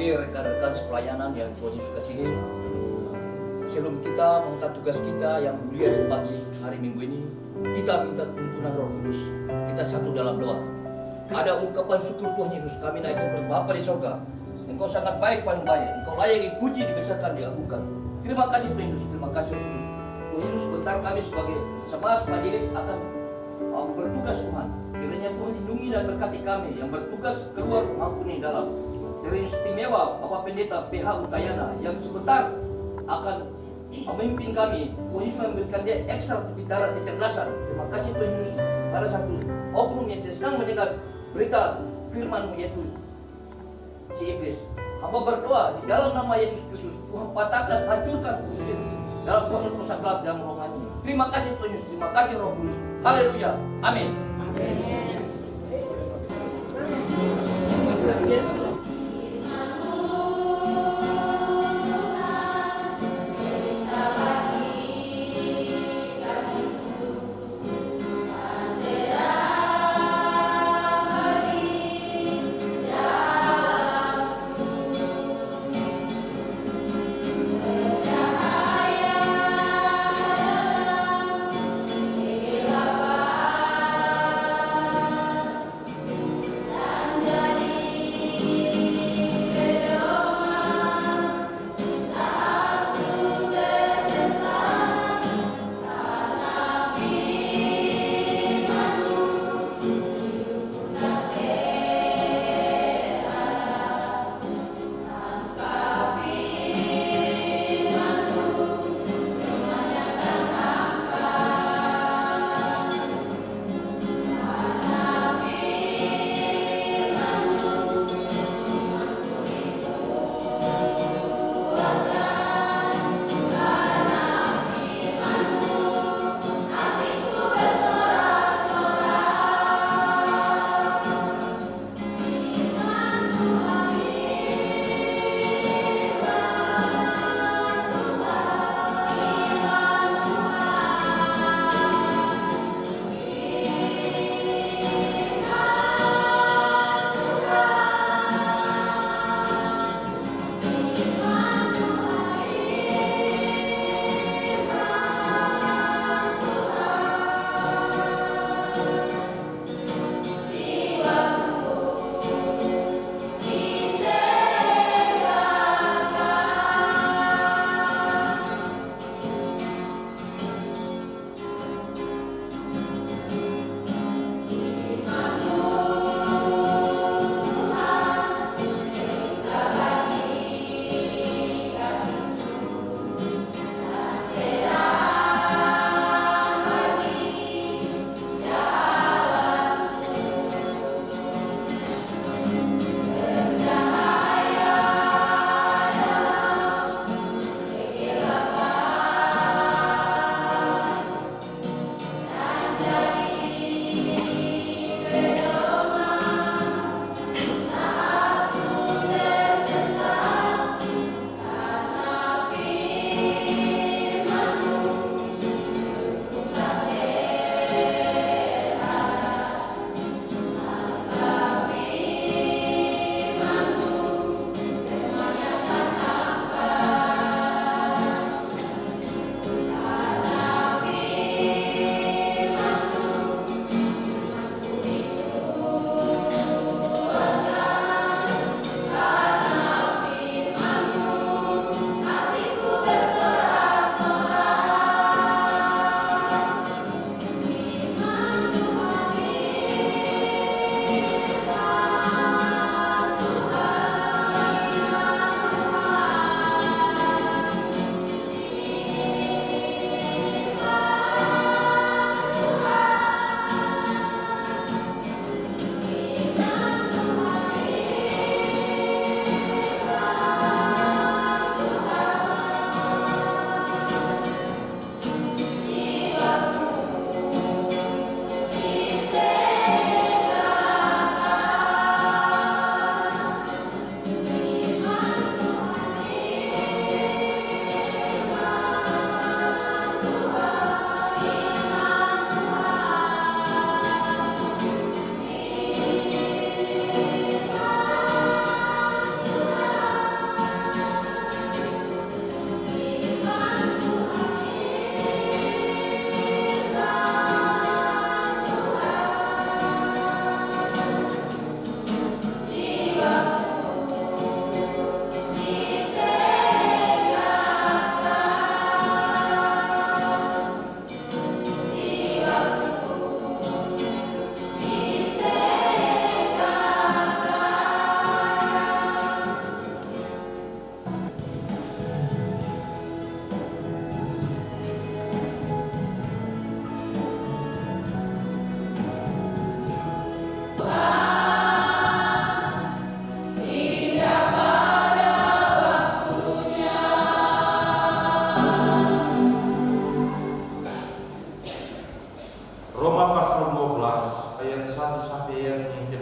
bagi rekan-rekan pelayanan yang Tuhan Yesus kasihi. Sebelum kita mengangkat tugas kita yang mulia di pagi hari Minggu ini, kita minta tuntunan Roh Kudus. Kita satu dalam doa. Ada ungkapan syukur Tuhan Yesus, kami naikkan kepada Bapa di sorga. Engkau sangat baik, paling baik. Engkau layak dipuji, dibesarkan, diagungkan. Terima kasih Tuhan Yesus, terima kasih Tuhan Yesus. Tuhan Yesus, sebentar kami sebagai semas majelis akan bertugas Tuhan. Kiranya Tuhan lindungi dan berkati kami yang bertugas keluar maupun di dalam. Sering istimewa Bapak Pendeta PH Utayana yang sebentar akan memimpin kami. Tuhan Yesus memberikan dia ekstra pintaran, kecerdasan. Terima kasih Tuhan Yesus. Pada satu oknum yang sedang mendengar berita firman yaitu si iblis. Hamba berdoa di dalam nama Yesus Kristus, Tuhan patahkan, hancurkan usir dalam proses-proses gelap dalam rohani. Terima kasih Tuhan Yesus, terima kasih Roh Kudus. Haleluya. Amin.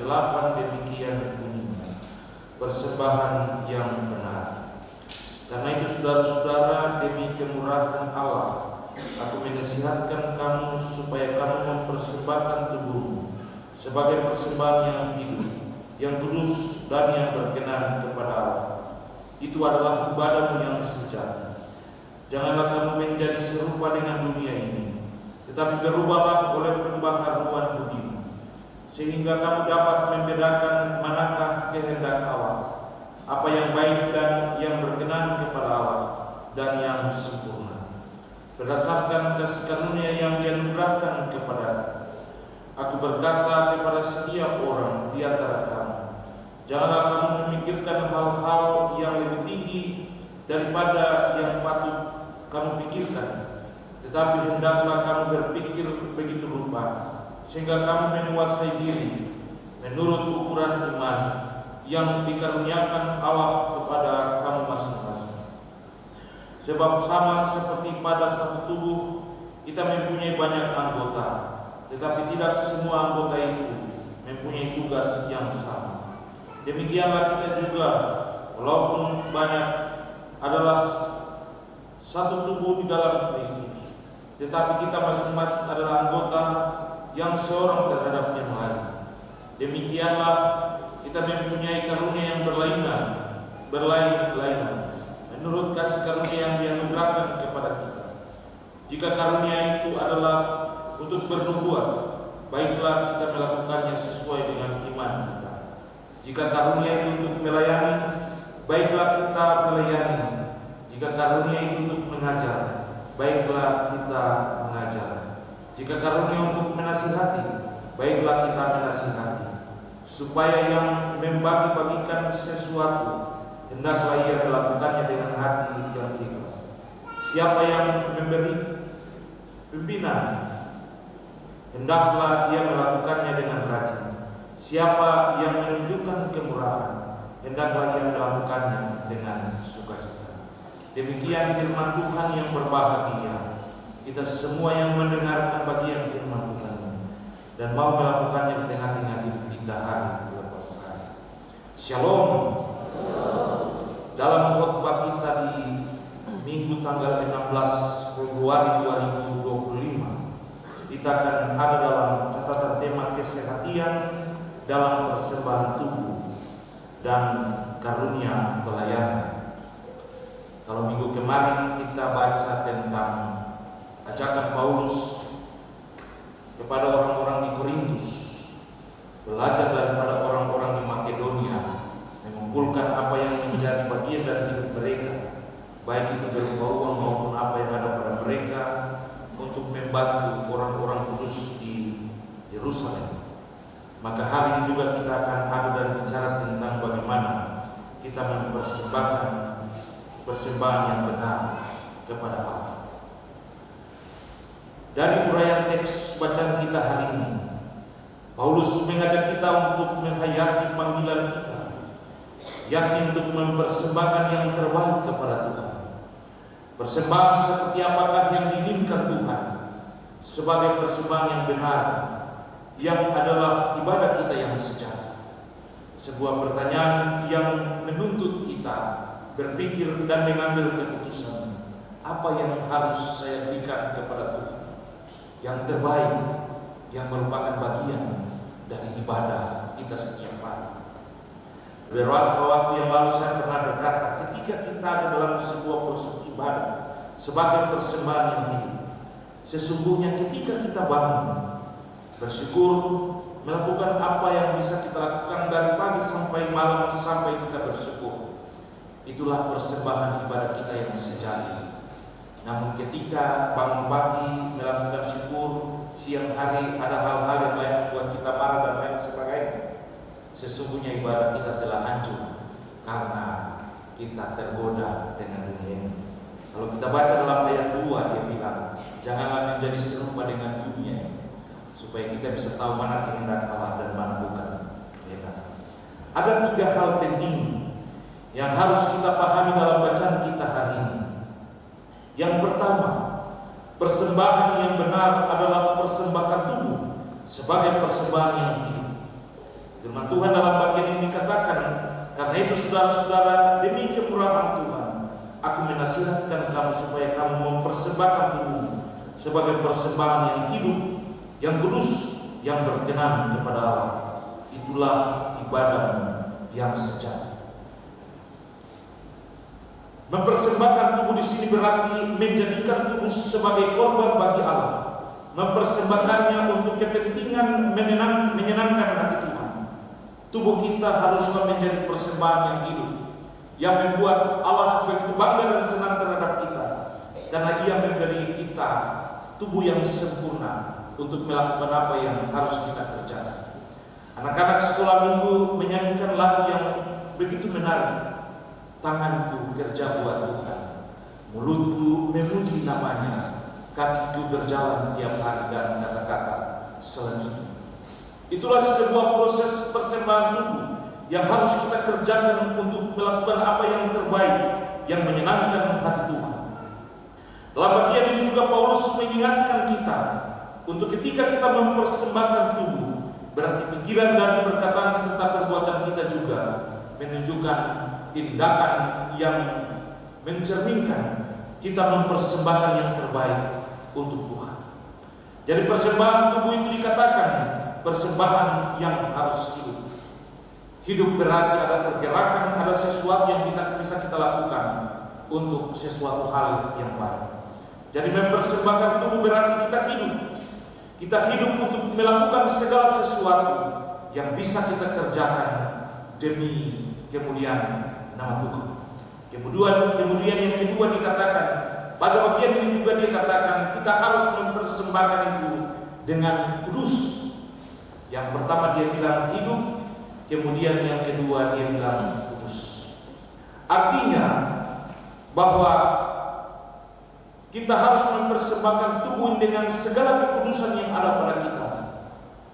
ke-8 demikian bunyinya, persembahan yang benar. Karena itu saudara-saudara, demi kemurahan Allah, aku menasihatkan kamu supaya kamu mempersembahkan tubuhmu sebagai persembahan yang hidup, yang kudus dan yang berkenan kepada Allah. Itu adalah ibadahmu yang sejati. Janganlah kamu menjadi serupa dengan dunia ini, tetapi berubahlah oleh pembaharuan budimu, sehingga kamu dapat membedakan manakah kehendak Allah, apa yang baik dan yang berkenan kepada Allah dan yang sempurna. Berdasarkan kasih karunia yang dianugerahkan kepadaku, aku berkata kepada setiap orang di antara kamu, janganlah kamu memikirkan hal-hal yang lebih tinggi daripada yang patut kamu pikirkan, tetapi hendaklah kamu berpikir begitu rupa, sehingga kamu menguasai diri menurut ukuran iman yang dikaruniakan Allah kepada kamu masing-masing. Sebab sama seperti pada satu tubuh kita mempunyai banyak anggota, tetapi tidak semua anggota itu mempunyai tugas yang sama. Demikianlah kita juga, walaupun banyak, adalah satu tubuh di dalam Kristus, tetapi kita masing-masing adalah anggota yang seorang terhadap yang lain. Demikianlah kita mempunyai karunia yang berlainan menurut kasih karunia yang dianugerahkan kepada kita. Jika karunia itu adalah untuk bernubuat, baiklah kita melakukannya sesuai dengan iman kita. Jika karunia itu untuk melayani, baiklah kita melayani. Jika karunia itu untuk mengajar, baiklah kita mengajar. Jika karunia untuk menasihati, baiklah kita menasihati. Supaya yang membagi-bagikan sesuatu, hendaklah ia melakukannya dengan hati yang ikhlas. Siapa yang memberi pimpinan, hendaklah ia melakukannya dengan rajin. Siapa yang menunjukkan kemurahan, hendaklah ia melakukannya dengan sukacita. Demikian firman Tuhan yang berbahagia. Kita semua yang mendengarkan bagian firman Tuhan dan mau melakukannya di tengah-tengah hidup kita hari lepas hari. Shalom. Dalam khotbah kita di Minggu tanggal 16 Februari 2025, kita akan ada dalam catatan tema kesehatan dalam persembahan tubuh dan karunia pelayanan. Kalau minggu kemarin kita baca tentang ajakan Paulus kepada orang-orang di Korintus, belajar daripada orang-orang di Makedonia, mengumpulkan apa yang menjadi bagian dari hidup mereka, baik itu berupa uang maupun apa yang ada pada mereka, untuk membantu orang-orang kudus di Yerusalem. Maka hari ini juga kita akan ada dan bicara tentang bagaimana kita mempersembahkan persembahan yang benar kepada Allah. Dari uraian teks bacaan kita hari ini, Paulus mengajak kita untuk menghayati panggilan kita, yakni untuk mempersembahkan yang terbaik kepada Tuhan. Persembahan seperti apakah yang diinginkan Tuhan sebagai persembahan yang benar, yang adalah ibadah kita yang sejati. Sebuah pertanyaan yang menuntut kita berpikir dan mengambil keputusan, apa yang harus saya berikan kepada Tuhan yang terbaik, yang merupakan bagian dari ibadah kita setiap hari. Beberapa waktu yang lalu saya pernah berkata, ketika kita ada dalam sebuah proses ibadah sebagai persembahan yang hidup, sesungguhnya ketika kita bangun, bersyukur, melakukan apa yang bisa kita lakukan dari pagi sampai malam sampai kita bersyukur, itulah persembahan ibadah kita yang sejati. Namun ketika bangun pagi melakukan syukur, siang hari ada hal-hal yang lain membuat kita marah dan lain sebagainya, sesungguhnya ibadah kita telah hancur karena kita tergoda dengan dunia ini. Kalau kita baca dalam ayat 2, dia bilang, janganlah menjadi serupa dengan dunia ini, supaya kita bisa tahu mana kehendak Allah dan mana bukan. Ada 3 hal penting yang harus kita pahami dalam bacaan kita hari ini. Yang pertama, persembahan yang benar adalah persembahkan tubuh sebagai persembahan yang hidup. Firman Tuhan dalam bagian ini dikatakan, karena itu saudara-saudara, demi kemurahan Tuhan, aku menasihatkan kamu supaya kamu mempersembahkan tubuhmu sebagai persembahan yang hidup, yang kudus, yang berkenan kepada Allah. Itulah ibadahmu yang sejati. Mempersembahkan tubuh di sini berarti menjadikan tubuh sebagai korban bagi Allah, mempersembahkannya untuk kepentingan menyenangkan hati Tuhan. Tubuh kita haruslah menjadi persembahan yang hidup, yang membuat Allah begitu bangga dan senang terhadap kita, karena Ia memberi kita tubuh yang sempurna untuk melakukan apa yang harus kita kerjakan. Anak-anak sekolah minggu menyanyikan lagu yang begitu menarik. Tanganku kerja buat Tuhan, mulutku memuji namanya, kakiku berjalan tiap hari dan kata-kata selanjutnya. Itulah sebuah proses persembahan tubuh yang harus kita kerjakan untuk melakukan apa yang terbaik, yang menyenangkan hati Tuhan. Dalam bagian ini juga Paulus mengingatkan kita untuk ketika kita mempersembahkan tubuh, berarti pikiran dan perkataan serta perbuatan kita juga menunjukkan tindakan yang mencerminkan kita mempersembahkan yang terbaik untuk Tuhan. Jadi persembahan tubuh itu dikatakan persembahan yang harus hidup. Hidup berarti ada pergerakan, ada sesuatu yang bisa kita lakukan untuk sesuatu hal yang baik. Jadi mempersembahkan tubuh berarti kita hidup. Kita hidup untuk melakukan segala sesuatu yang bisa kita kerjakan demi kemuliaan nama Tuhan. Kemudian yang kedua dikatakan, pada bagian ini juga dikatakan kita harus mempersembahkan itu dengan kudus. Yang pertama dia bilang hidup, kemudian yang kedua dia bilang kudus. Artinya bahwa kita harus mempersembahkan tubuh dengan segala kekudusan yang ada pada kita.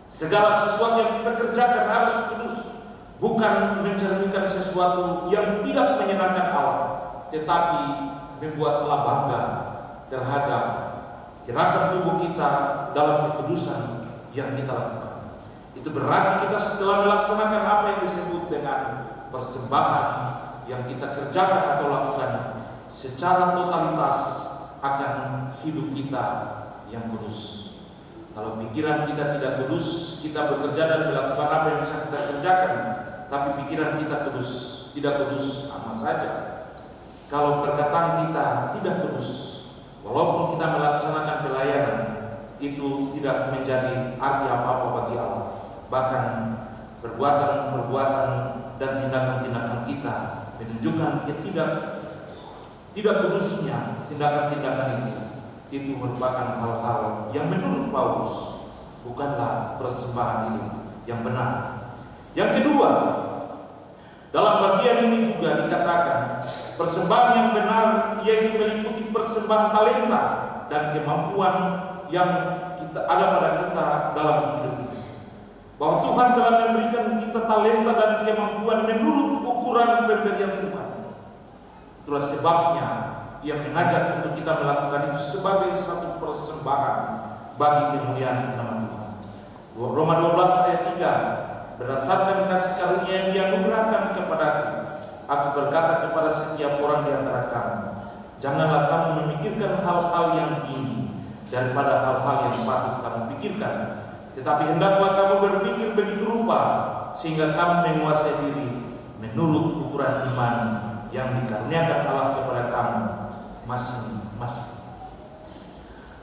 Segala sesuatu yang kita kerjakan harus kudus, bukan mencerminkan sesuatu yang tidak menyenangkan Allah, tetapi membuat Allah bangga terhadap gerakan tubuh kita dalam kekudusan yang kita lakukan. Itu berarti kita setelah melaksanakan apa yang disebut dengan persembahan yang kita kerjakan atau lakukan secara totalitas akan hidup kita yang kudus. Kalau pikiran kita tidak kudus, kita bekerja dan melakukan apa yang bisa kita kerjakan, tapi pikiran kita kudus, tidak kudus sama saja. Kalau perkataan kita tidak kudus, walaupun kita melaksanakan pelayanan, itu tidak menjadi arti apa-apa bagi Allah. Bahkan perbuatan-perbuatan dan tindakan-tindakan kita menunjukkan tidak kudusnya tindakan-tindakan itu merupakan hal-hal yang menurut Paulus bukanlah persembahan itu yang benar. Yang kedua, dalam bagian ini juga dikatakan persembahan yang benar yaitu meliputi persembahan talenta dan kemampuan yang ada pada kita dalam hidup ini. Bahwa Tuhan telah memberikan kita talenta dan kemampuan menurut ukuran pemberian Tuhan. Itulah sebabnya Ia mengajak untuk kita melakukan itu sebagai satu persembahan bagi kemuliaan nama Tuhan. Roma 12 ayat 3, berdasarkan kasih karunia yang dianugerahkan kepadaku, aku berkata kepada setiap orang di antara kamu, janganlah kamu memikirkan hal-hal yang tinggi daripada hal-hal yang patut kamu pikirkan, tetapi hendaklah kamu berpikir begitu rupa sehingga kamu menguasai diri menurut ukuran iman yang dikaruniakan Allah kepada kamu masing-masing.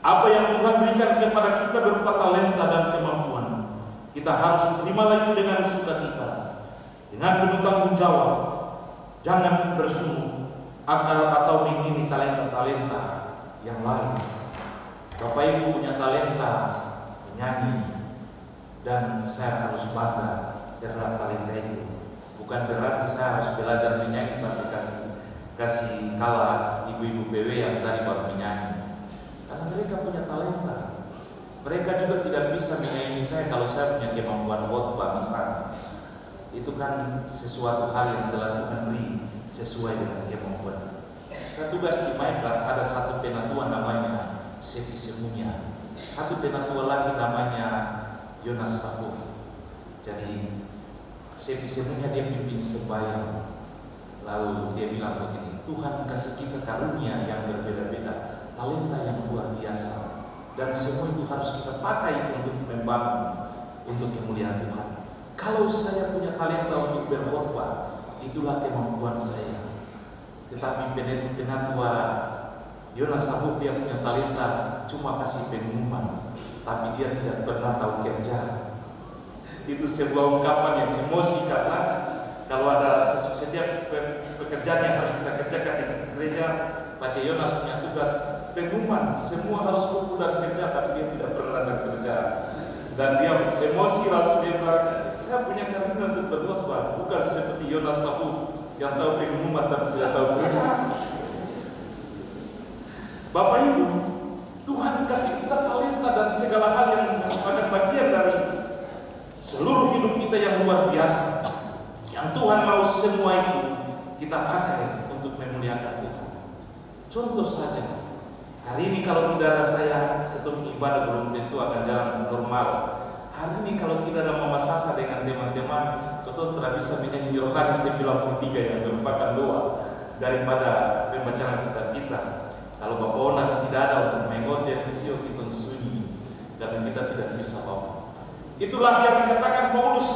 Apa yang Tuhan berikan kepada kita berupa talenta dan kemampuan, kita harus terimalah itu dengan sukacita, dengan penuh tanggung jawab. Jangan bersungguh atau mengingini talenta-talenta yang lain. Bapak Ibu punya talenta menyanyi, dan saya harus bangga terhadap talenta itu. Bukan berarti saya harus belajar menyanyi sampai kasih kalah ibu-ibu PW yang tadi baru menyanyi. Karena mereka punya talenta. Mereka juga tidak bisa menyaingi saya kalau saya punya kemampuan khotbah misalnya. Itu kan sesuatu hal yang telah Tuhan beri sesuai dengan kemampuan. Saya tugas di Maiklat, ada satu penatua namanya Sepi Semunya, satu penatua lagi namanya Yonas Safur. Jadi semuanya dia pimpin sembahyang. Lalu dia bilang begini, Tuhan kasih kita karunia yang berbeda-beda, talenta yang luar biasa, dan semua itu harus kita pakai untuk membangun, untuk kemuliaan Tuhan. Kalau saya punya talenta untuk berkhotbah, itulah kemampuan saya. Tetapi penatua Yonas Sabuk dia punya talenta cuma kasih pengumuman, tapi dia tidak pernah tahu kerja. Itu sebuah ungkapan yang emosi, karena kalau ada setiap pekerjaan yang harus kita kerjakan di gereja, Pak Yonas punya tugas pengumuman, semua harus kumpul dan kerja, tapi dia tidak pernah datang kerja. Dan dia emosi, langsung dia bilang, saya punya karunia untuk berkhotbah, bukan seperti Yonas Sabuk yang tahu pengumuman tapi tidak tahu kerja. Bapak Ibu, Tuhan kasih kita talenta dan segala hal yang merupakan bagian dari seluruh hidup kita yang luar biasa, yang Tuhan mau semua itu kita pakai untuk memuliakan Tuhan. Contoh saja, hari ini kalau tidak ada saya, ketemu ibadah belum tentu akan jalan normal. Hari ini kalau tidak ada Mama Sasa dengan teman-teman, betul tidak bisa menyanyi rohani 93 yang merupakan doa daripada pembacaan kita. Kalau Bapak Onas tidak ada untuk mengorder sio kita sunyi, dan kita tidak bisa bawa. Itulah yang dikatakan Paulus,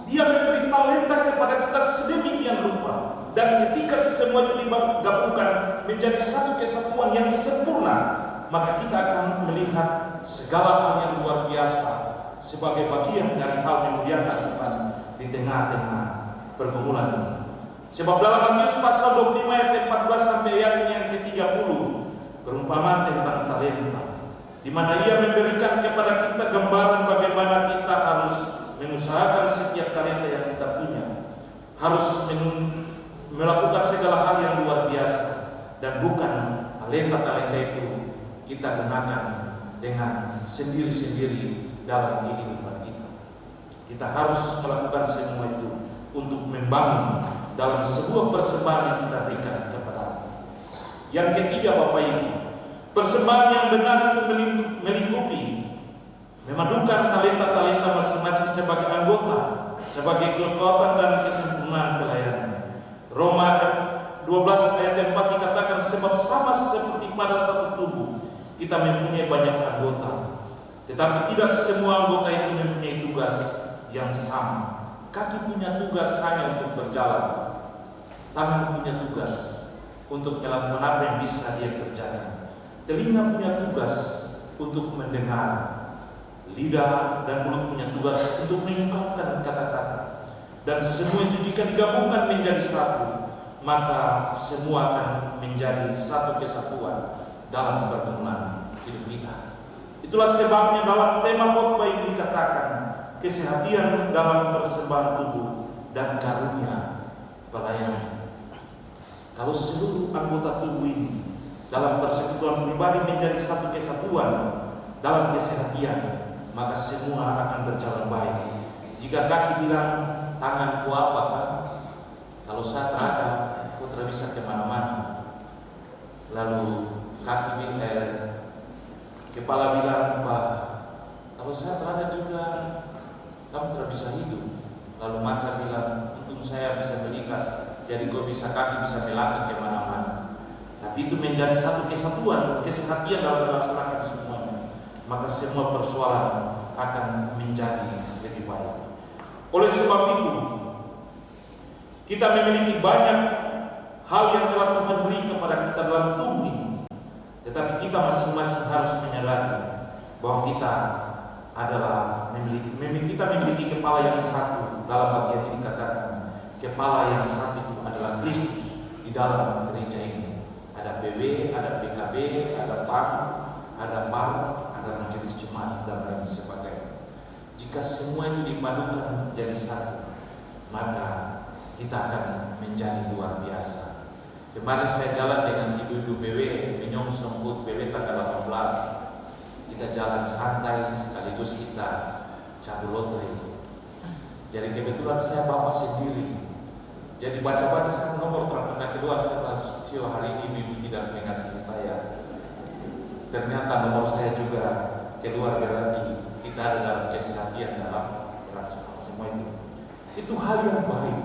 dia memberi talenta kepada kita sedemikian rupa, dan ketika semua itu digabungkan menjadi satu kesatuan yang sempurna, maka kita akan melihat segala hal yang luar biasa sebagai bagian dari hal memuliakan Tuhan di tengah-tengah pergumulan ini. Sebab dalam Matius pasal 25 ayat 14 sampai ayat yang ke-30, perumpamaan tentang talenta, di mana ia memberikan kepada kita gambaran bagaimana kita harus mengusahakan setiap talenta yang kita punya, harus melakukan segala hal yang luar biasa, dan bukan talenta-talenta itu kita gunakan dengan sendiri-sendiri dalam kehidupan kita. Kita harus melakukan semua itu untuk membangun dalam sebuah persembahan yang kita berikan kepada Allah. Yang ketiga, Bapak Ibu, persembahan yang benar itu melingkupi, memadukan talenta-talenta masing-masing sebagai anggota, sebagai kekuatan dan kesempurnaan pelayanan. Roma 12 ayat 4 dikatakan, sebab sama seperti pada satu tubuh kita mempunyai banyak anggota, tetapi tidak semua anggota itu mempunyai tugas yang sama. Kaki punya tugas hanya untuk berjalan, tangan punya tugas untuk melakukan apa yang bisa dia kerjakan, telinga punya tugas untuk mendengar, lidah dan mulut punya tugas untuk mengungkapkan kata-kata, dan semua itu jika digabungkan menjadi satu, maka semua akan menjadi satu kesatuan dalam pergumulan hidup kita. Itulah sebabnya dalam tema khotbah ini dikatakan kesehatan dalam persembahan tubuh dan karunia pelayanan. Kalau seluruh anggota tubuh ini dalam persekutuan pribadi menjadi satu kesatuan dalam kesehatan, maka semua akan berjalan baik. Jika kaki bilang, tanganku apa kan? Kalau saya terada, aku tidak bisa kemana-mana. Lalu kaki kepala bilang, Pak, kalau saya terada juga, kamu tidak bisa hidup. Lalu mata bilang, untung saya bisa melihat, jadi kau bisa kaki bisa melangkah kemana-mana. Tapi itu menjadi satu kesatuan, kesehatan dalam melaksanakan semuanya, maka semua persoalan akan menjadi lebih baik. Oleh sebab itu, kita memiliki banyak hal yang telah Tuhan beri kepada kita dalam tubuh ini, tetapi kita masing-masing harus menyadari bahwa kita memiliki kepala yang satu. Dalam bagian ini dikatakan kepala yang satu itu adalah Kristus di dalam gereja ini. Ada PW, ada PKB, ada PAM, ada PAM, ada majelis jemaat dan lain sebagainya. Jika semua itu dipadukan menjadi satu, maka kita akan menjadi luar biasa. Kemarin saya jalan dengan ibu-ibu PW, Minyong Sembut PW tanggal 18. Kita jalan santai sekaligus kita cabut lotre. Jadi kebetulan saya bawa sendiri. Jadi baca-baca satu nomor terang kedua setelah sio hari ini ibu tidak mengasihi saya. Ternyata nomor saya juga keluar berarti kita ada dalam kesehatan dalam rasional semua itu. Itu hal yang baik.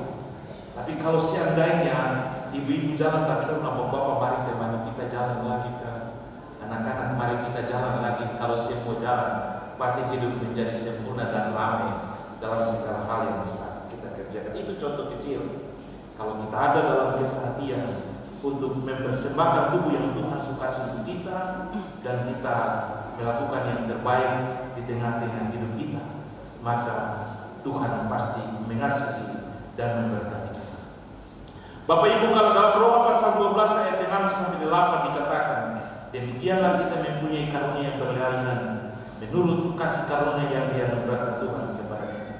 Tapi kalau seandainya ibu-ibu jalan tapi bapak-bapak mari temani kita jalan lagi kan, anak-anak mari kita jalan lagi. Kalau semua jalan pasti hidup menjadi sempurna dan ramai dalam segala hal yang bisa kita kerjakan. Itu contoh kecil. Kalau kita ada dalam kesehatian untuk mempersembahkan tubuh yang Tuhan suka untuk kita, dan kita melakukan yang terbaik di tengah-tengah hidup kita, maka Tuhan pasti mengasihi dan memberkati kita. Bapak Ibu, kalau dalam Roma pasal 12 ayat 6-8 dikatakan, demikianlah kita mempunyai karunia yang berlainan menurut kasih karunia yang dianugerahkan Tuhan kepada kita.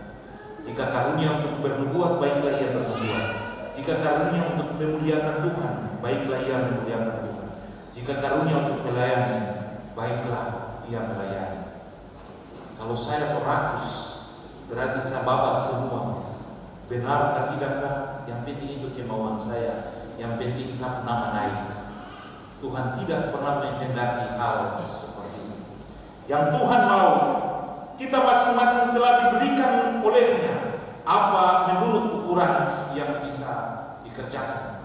Jika karunia untuk bernubuat, baiklah ia bernubuat. Jika karunia untuk memuliakan Tuhan, baiklah ia memuliakan Tuhan. Jika karunia untuk melayani, baiklah ia melayani. Kalau saya rakus, berarti saya babat semua. Benar atau tidakkah? Yang penting itu kemauan saya. Yang penting saya nama naik. Tuhan tidak pernah menghendaki hal seperti itu. Yang Tuhan mau, kita masing-masing telah diberikan olehnya apa menurut ukuran yang bisa dikerjakan.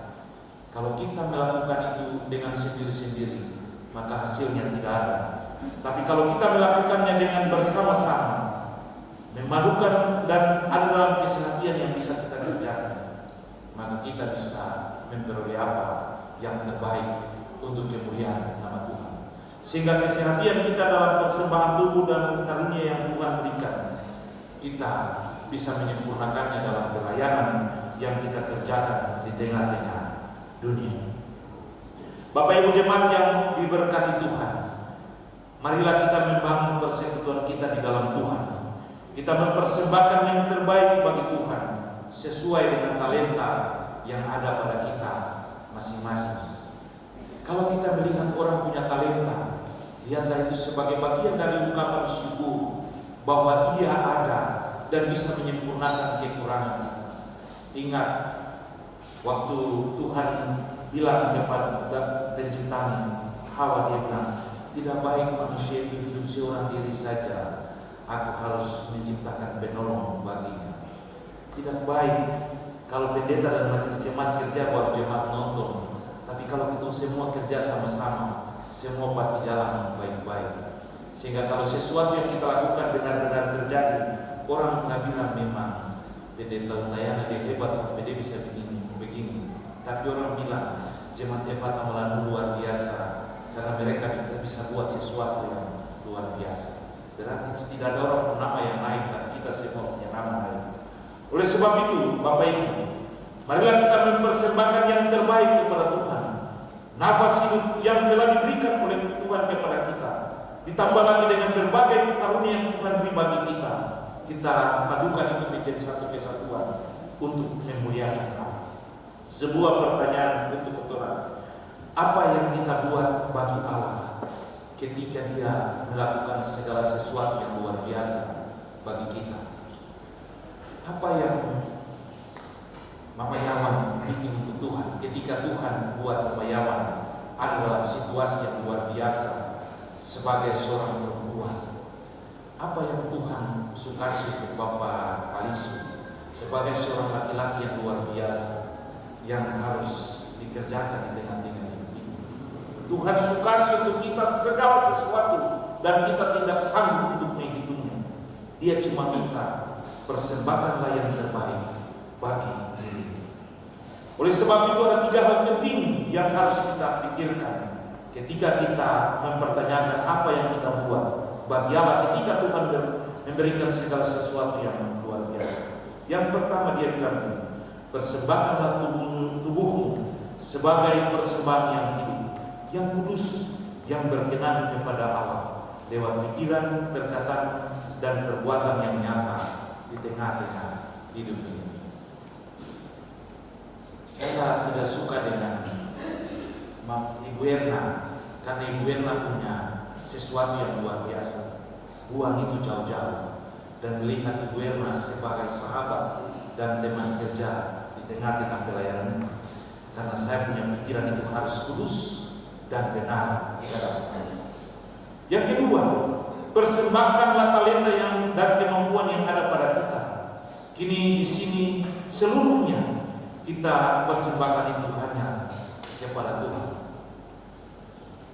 Kalau kita melakukan itu dengan sendiri-sendiri, maka hasilnya tidak ada. Tapi kalau kita melakukannya dengan bersama-sama, memadukan dan ada dalam kesehatan yang bisa kita kerjakan, maka kita bisa memperoleh apa yang terbaik untuk kemuliaan nama Tuhan. Sehingga kesehatan kita dalam persembahan tubuh dan karunia yang Tuhan berikan, kita bisa menyempurnakannya dalam pelayanan yang kita kerjakan di tengah-tengah dunia. Bapak Ibu jemaat yang diberkati Tuhan, marilah kita membangun persekutuan kita di dalam Tuhan. Kita mempersembahkan yang terbaik bagi Tuhan sesuai dengan talenta yang ada pada kita masing-masing. Kalau kita melihat orang punya talenta, lihatlah itu sebagai bagian dari ungkapan syukur bahwa ia ada dan bisa menyempurnakan kekurangan kita. Ingat waktu Tuhan bilang kepada penciptanya Hawa, dia bilang, tidak baik manusia itu hidup seorang diri saja. Aku harus menciptakan penolong baginya. Tidak baik kalau pendeta dan majelis jemaat kerja baru jemaat nonton. Tapi kalau kita semua kerja sama-sama, semua pasti jalan baik-baik. Sehingga kalau sesuatu yang kita lakukan benar-benar terjadi, orang telah bilang memang pendeta Untayana dia hebat sampai dia bisa begini. Tapi orang bilang jemaat Efata Melanu luar biasa karena mereka bisa buat sesuatu yang luar biasa. Berarti tidak ada orang nama yang naik, tapi kita semua punya nama naik. Oleh sebab itu, Bapak Ibu, marilah kita mempersembahkan yang terbaik kepada Tuhan. Nafas hidup yang telah diberikan oleh Tuhan kepada kita, ditambah lagi dengan berbagai karunia yang Tuhan beri bagi kita. Kita padukan itu menjadi satu kesatuan untuk memuliakan Allah. Sebuah pertanyaan untuk ketua, apa yang kita buat bagi Allah ketika Dia melakukan segala sesuatu yang luar biasa bagi kita? Apa yang Mama Yaman bikin untuk Tuhan ketika Tuhan buat Mama Yaman ada dalam situasi yang luar biasa sebagai seorang perempuan? Apa yang Tuhan suka untuk Bapak Alisu sebagai seorang laki-laki yang luar biasa yang harus dikerjakan di tengah-tengah hidup ini? Tuhan suka untuk kita segala sesuatu dan kita tidak sanggup untuk menghitungnya. Dia cuma minta persembahkanlah yang terbaik bagi diri. Oleh sebab itu ada 3 hal penting yang harus kita pikirkan ketika kita mempertanyakan apa yang kita buat bagi Allah ketika Tuhan memberikan segala sesuatu yang luar biasa. Yang pertama dia bilang, persembahkanlah tubuhmu sebagai persembahan yang hidup, yang kudus, yang berkenan kepada Allah lewat pikiran, perkataan, dan perbuatan yang nyata di tengah-tengah hidup ini. Saya tidak suka dengan Ibu Erna karena Ibu Erna punya sesuatu yang luar biasa. Buang itu jauh-jauh dan melihat Ibu Erna sebagai sahabat dan teman kerja di tengah-tengah pelayanan itu. Karena saya punya pikiran itu harus kudus dan benar di hadapan Allah. Yang kedua, persembahkanlah talenta yang dan kemampuan yang ada pada kita Kini di sini seluruhnya kita persembahkan itu hanya kepada Tuhan.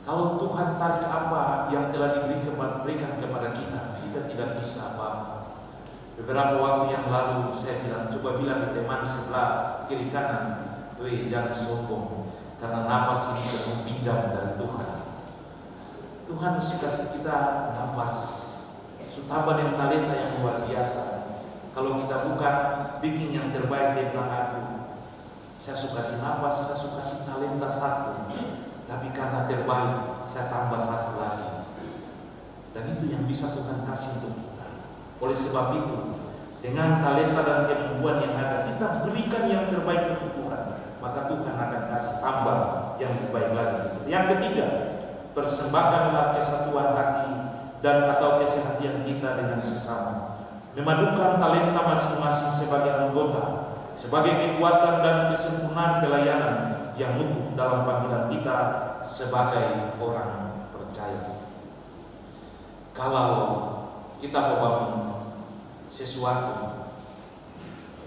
Kalau Tuhan tarik apa yang telah diberikan kepada kita, kita tidak bisa apa-apa. Beberapa waktu yang lalu saya coba bilang ke teman sebelah kiri kanan, "Weh, jangan sombong, karena nafas ini kamu pinjam dari Tuhan." Tuhan kasih kita nafas, tambah dengan talenta yang luar biasa. Kalau kita bukan bikin yang terbaik di belakang aku, saya suka kasih nafas, saya suka kasih talenta satu, tapi karena terbaik saya tambah satu lagi. Dan itu yang bisa Tuhan kasih untuk kita. Oleh sebab itu, dengan talenta dan kemampuan yang ada, kita berikan yang terbaik untuk Tuhan, maka Tuhan akan kasih tambah yang lebih baik lagi. Yang ketiga, persembahkanlah kesatuan hati dan atau kesehatan kita dengan sesama. Memadukan talenta masing-masing sebagai anggota, sebagai kekuatan dan kesempurnaan pelayanan yang utuh dalam panggilan kita sebagai orang percaya. Kalau kita membangun sesuatu,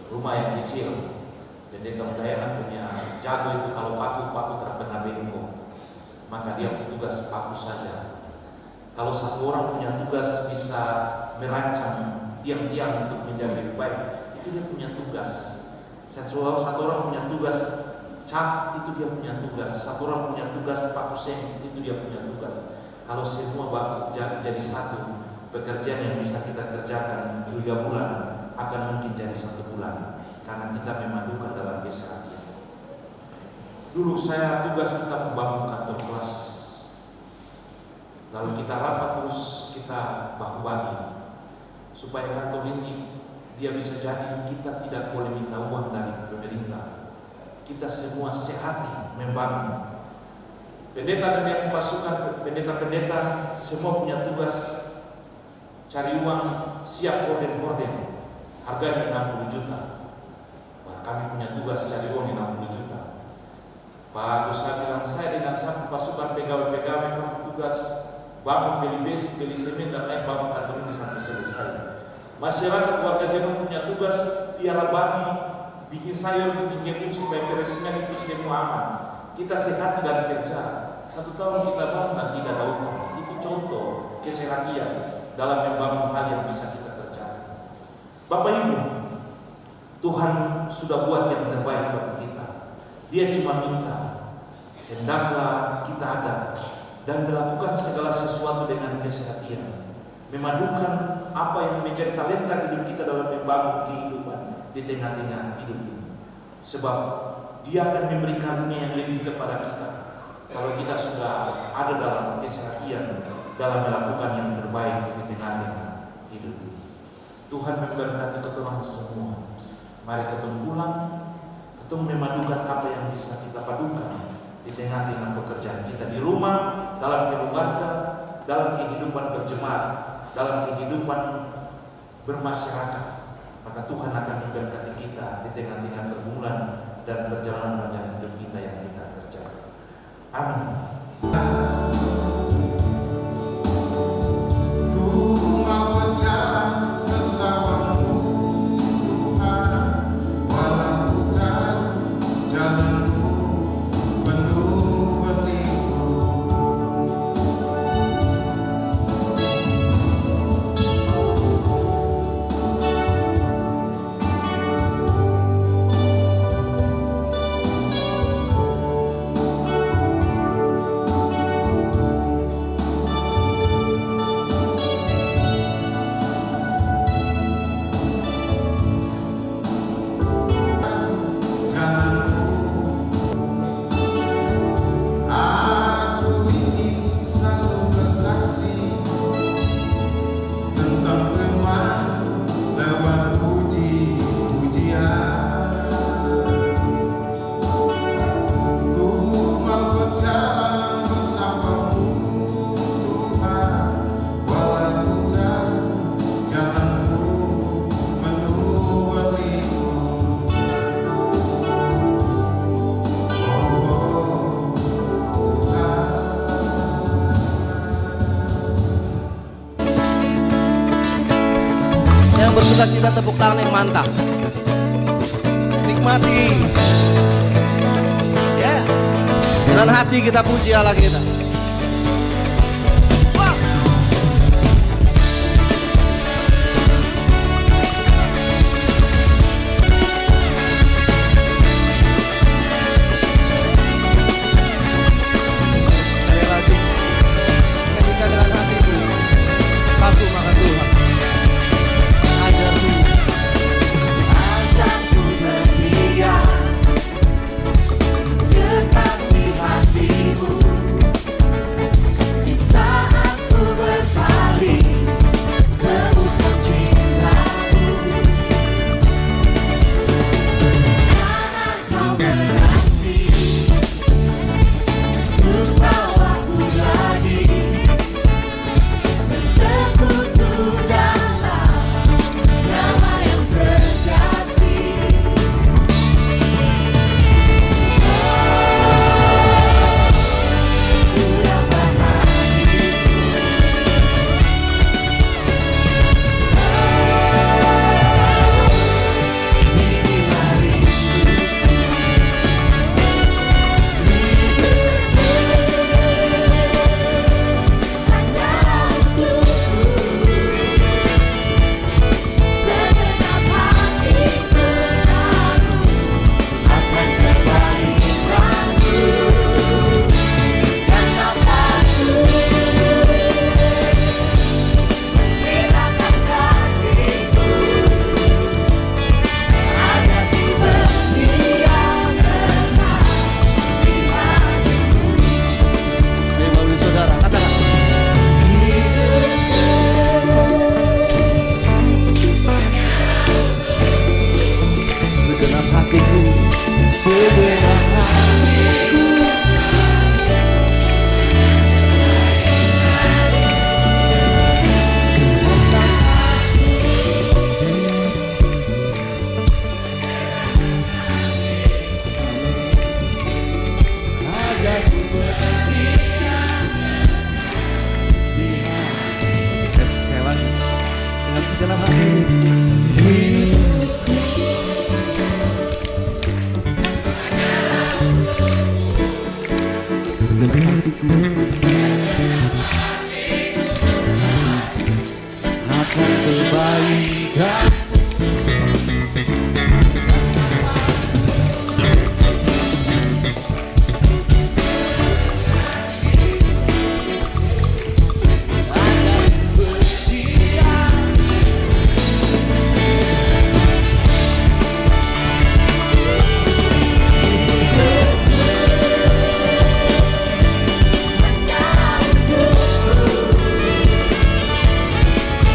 rumah yang kecil, pendeta Udayana punya jago itu, kalau paku terkena bengkok, maka dia tugas paku saja. Kalau satu orang punya tugas bisa merancang tiang-tiang untuk menjadi lebih baik, itu dia punya tugas. Satu orang punya tugas cat, itu dia punya tugas. Satu orang punya tugas paku seng, itu dia punya tugas. Kalau semua jadi satu, pekerjaan yang bisa kita kerjakan 3 bulan akan mungkin jadi 1 bulan, karena kita memadukan dalam kesehatan. Dulu saya tugas kita membangun kantor kelas, lalu kita rapat terus, kita baku-bagi supaya kantor ini dia bisa jadi. Kita tidak boleh minta uang dari pemerintah, kita semua sehati membangun. Pendeta dan yang pasukan pendeta-pendeta semua punya tugas cari uang, siap korden, harganya 60 juta. Kami punya tugas cari uang 60 juta. Pak Agus bilang, saya dengan satu pasukan pegawai-pegawai kami tugas bangun beli besi, beli semen dan lain, bangun kantor ini sampai selesai. Masyarakat warga jemaat punya tugas piara babi, bikin sayur, bikin kebun supaya beresnya itu semua aman. Kita sehat dan kerja. 1 tahun kita bangun dan tidak ada utang. Itu contoh keseharian dalam membangun hal yang bisa kita kerjakan. Bapak Ibu, Tuhan sudah buat yang terbaik bagi kita. Dia cuma minta, hendaklah kita ada dan melakukan segala sesuatu dengan kesehatan, memadukan apa yang menjadi talenta hidup kita dalam membangun kehidupan di tengah-tengah hidup ini. Sebab Dia akan memberi karunia yang lebih kepada kita kalau kita sudah ada dalam kesehatan, dalam melakukan yang terbaik di tengah-tengah hidup ini. Tuhan memberkati kita semua. Mari kita pulang, kita memadukan apa yang bisa kita padukan di tengah-tengah pekerjaan kita di rumah, dalam keluarga, dalam kehidupan berjemaat, dalam kehidupan bermasyarakat. Maka Tuhan akan memberkati kita di tengah-tengah pergumulan dan perjalanan hidup kita yang kita kerjakan. Amin. sukacita, tepuk tangan yang mantap. Nikmati. Ya. Dengan hati kita puji Allah kita. Wah. Sekali lagi, nyanyikan dengan hatimu. Kagum akan Tuhan. Ajarku berdiam dekat di hatimu. Di saat ku berpaling, temukan cintamu. Di sana kau berarti untuk bawaku lagi bersekutu dalam damai yang sejati. Udah bahagia. Segenap hati terharu akan kebaikanmu dan nafasku menceritakan kasihku. Ada ku berdiam tenang di hatimu. Ayo melalui saudara, katakan. Segenap hatiku, segenap hatiku. Yes, sekali lagi. Dengan segenap hatiku. Segenap hatiku akan kebaikan.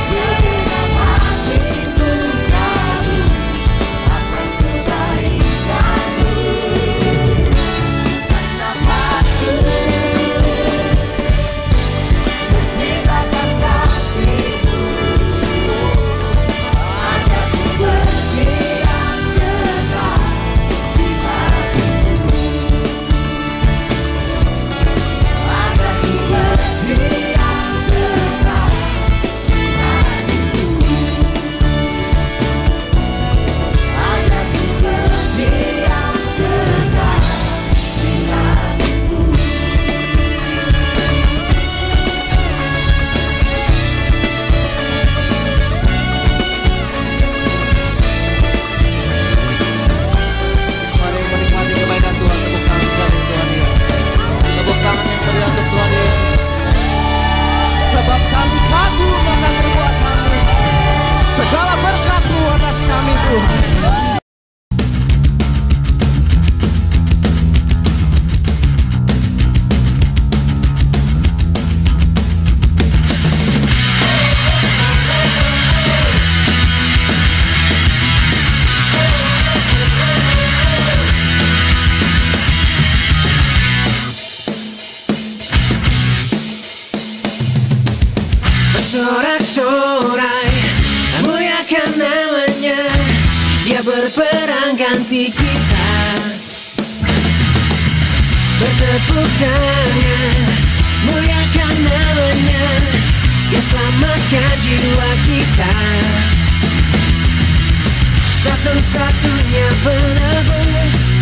Segenap hatiku kagum akan kebaikanmu dan nafasku menceritakan kasihmu. Ada ku berdiam dekat di hatimu. Ada ku berdiam dekat di hatimu. Ada ku berdiam dekat di hatimu. Mari menikmati kebaikan Tuhan. Tepuk tangan sekali untuk Tuhan ya. Tepuk tangan yang meriah untuk Tuhan Yesus. Sebab kami kagum akan perbuatanmu. Segala berkat-Mu atas kami Tuhan. Bersorak-sorai muliakan namanya. Dia berperang ganti kita. Bertepuk tangan muliakan namanya. Dia selamatkan jiwa kita. satu-satunya penebus